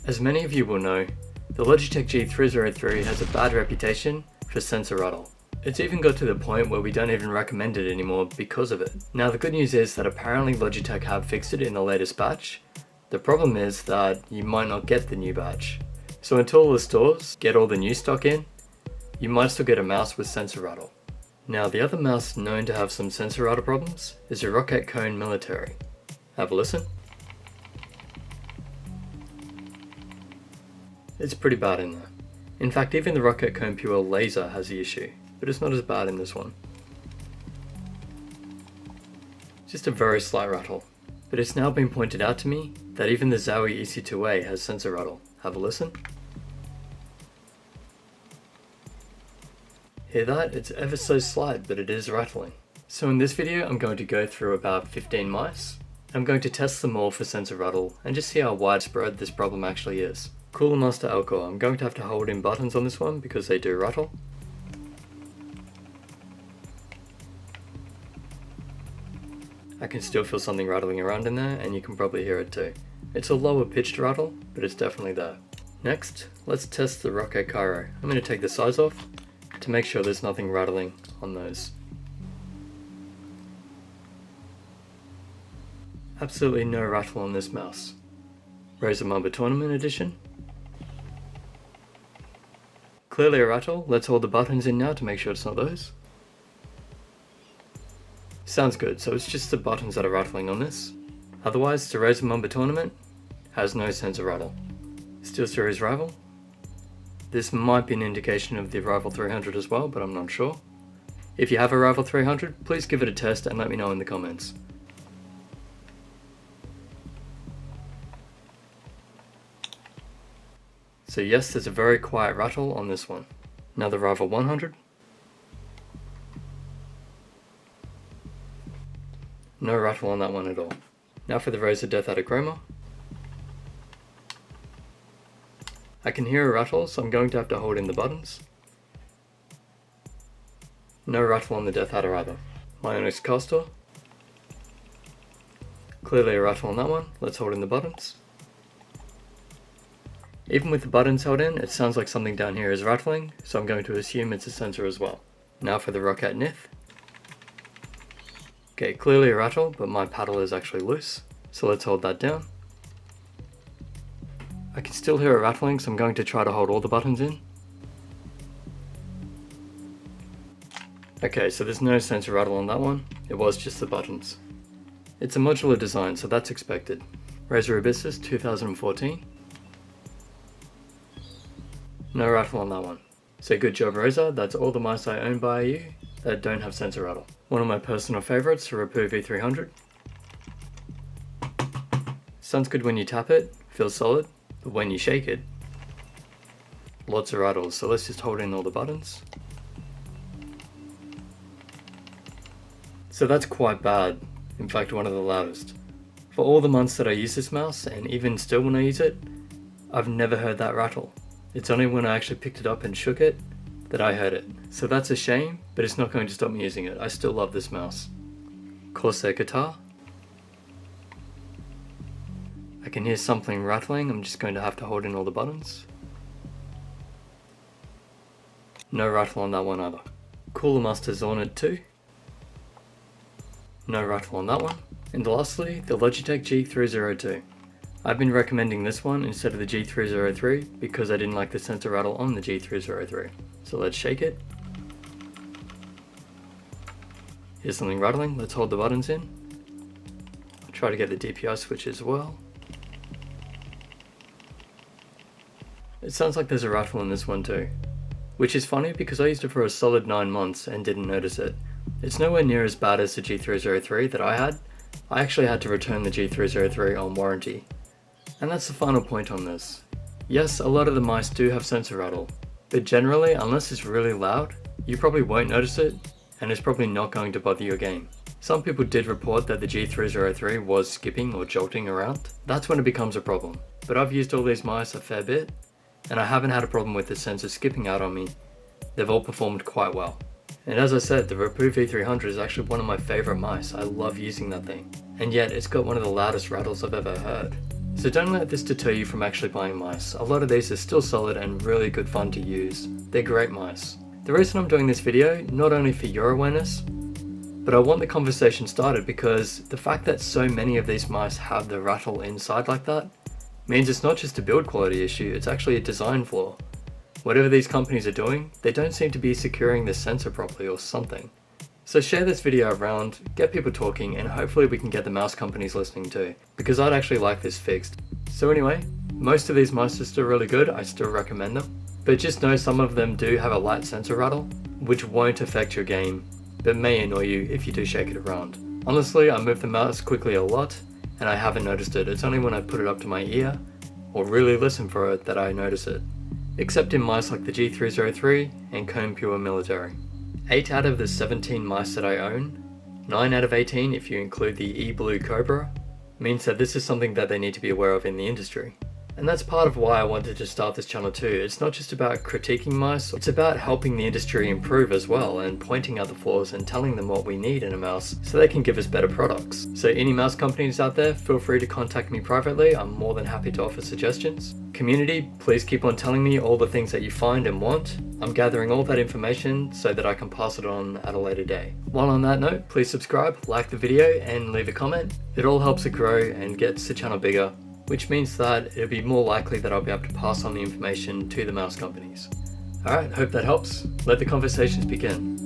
As many of you will know, the Logitech G303 has a bad reputation for sensor rattle. It's even got to the point where we don't even recommend it anymore because of it. Now the good news is that apparently Logitech have fixed it in the latest batch. The problem is that you might not get the new batch. So until all the stores get all the new stock in, you might still get a mouse with sensor rattle. Now the other mouse known to have some sensor rattle problems is a Roccat Kone Military. Have a listen. It's pretty bad in there. In fact, even the Roccat Kone Pure Laser has the issue, but it's not as bad in this one. Just a very slight rattle, but it's now been pointed out to me that even the Zowie EC2A has sensor rattle. Have a listen. Hear that? It's ever so slight, but it is rattling. So in this video, I'm going to go through about 15 mice. I'm going to test them all for sensor rattle and just see how widespread this problem actually is. Coolermaster Alcor. I'm going to have to hold in buttons on this one because they do rattle. I can still feel something rattling around in there, and you can probably hear it too. It's a lower pitched rattle, but it's definitely there. Next, let's test the Roccat Kiro. I'm going to take the size off to make sure there's nothing rattling on those. Absolutely no rattle on this mouse. Razer Mamba Tournament Edition. Clearly a rattle. Let's hold the buttons in now to make sure it's not those. Sounds good, so it's just the buttons that are rattling on this. Otherwise, the Razer Mamba Tournament has no sensor rattle. SteelSeries Rival. This might be an indication of the Rival 300 as well, but I'm not sure. If you have a Rival 300, please give it a test and let me know in the comments. So yes, there's a very quiet rattle on this one. Now the Rival 100. No rattle on that one at all. Now for the Razer DeathAdder Chroma. I can hear a rattle, so I'm going to have to hold in the buttons. No rattle on the DeathAdder either. Mionix Castor. Clearly a rattle on that one. Let's hold in the buttons. Even with the buttons held in, it sounds like something down here is rattling, so I'm going to assume it's a sensor as well. Now for the Roccat Nyth. Okay, clearly a rattle, but my paddle is actually loose, so let's hold that down. I can still hear it rattling, so I'm going to try to hold all the buttons in. Okay, so there's no sensor rattle on that one, it was just the buttons. It's a modular design, so that's expected. Razer Abyssus 2014. No rattle on that one. So good job Razer, that's all the mice I own by you that don't have sensor rattle. One of my personal favourites, the Rapoo V300. Sounds good when you tap it, feels solid, but when you shake it, lots of rattles, so let's just hold in all the buttons. So that's quite bad, in fact one of the loudest. For all the months that I use this mouse, and even still when I use it, I've never heard that rattle. It's only when I actually picked it up and shook it that I heard it. So that's a shame, but it's not going to stop me using it. I still love this mouse. Corsair guitar. I can hear something rattling, I'm just going to have to hold in all the buttons. No rattle on that one either. Coolermaster Alcor 2. No rattle on that one. And lastly, the Logitech G302. I've been recommending this one instead of the G303 because I didn't like the sensor rattle on the G303. So let's shake it. Here's something rattling, let's hold the buttons in. I'll try to get the DPI switch as well. It sounds like there's a rattle in this one too. Which is funny because I used it for a solid 9 months and didn't notice it. It's nowhere near as bad as the G303 that I had. I actually had to return the G303 on warranty. And that's the final point on this. Yes, a lot of the mice do have sensor rattle, but generally, unless it's really loud, you probably won't notice it, and it's probably not going to bother your game. Some people did report that the G303 was skipping or jolting around. That's when it becomes a problem. But I've used all these mice a fair bit, and I haven't had a problem with the sensor skipping out on me. They've all performed quite well. And as I said, the Rapoo V300 is actually one of my favourite mice. I love using that thing. And yet, it's got one of the loudest rattles I've ever heard. So don't let this deter you from actually buying mice. A lot of these are still solid and really good fun to use. They're great mice. The reason I'm doing this video, not only for your awareness, but I want the conversation started because the fact that so many of these mice have the rattle inside like that means it's not just a build quality issue, it's actually a design flaw. Whatever these companies are doing, they don't seem to be securing the sensor properly or something. So share this video around, get people talking, and hopefully we can get the mouse companies listening too, because I'd actually like this fixed. So anyway, most of these mice are still really good, I still recommend them, but just know some of them do have a light sensor rattle, which won't affect your game, but may annoy you if you do shake it around. Honestly, I move the mouse quickly a lot, and I haven't noticed it. It's only when I put it up to my ear, or really listen for it, that I notice it. Except in mice like the G303 and Kone Pure Military. 8 out of the 17 mice that I own, 9 out of 18 if you include the E-Blue Cobra, means that this is something that they need to be aware of in the industry. And that's part of why I wanted to start this channel too. It's not just about critiquing mice, it's about helping the industry improve as well and pointing out the flaws and telling them what we need in a mouse so they can give us better products. So any mouse companies out there, feel free to contact me privately, I'm more than happy to offer suggestions. Community, please keep on telling me all the things that you find and want. I'm gathering all that information so that I can pass it on at a later day. While on that note, please subscribe, like the video and leave a comment. It all helps it grow and gets the channel bigger, which means that it'll be more likely that I'll be able to pass on the information to the mouse companies. Alright, hope that helps. Let the conversations begin.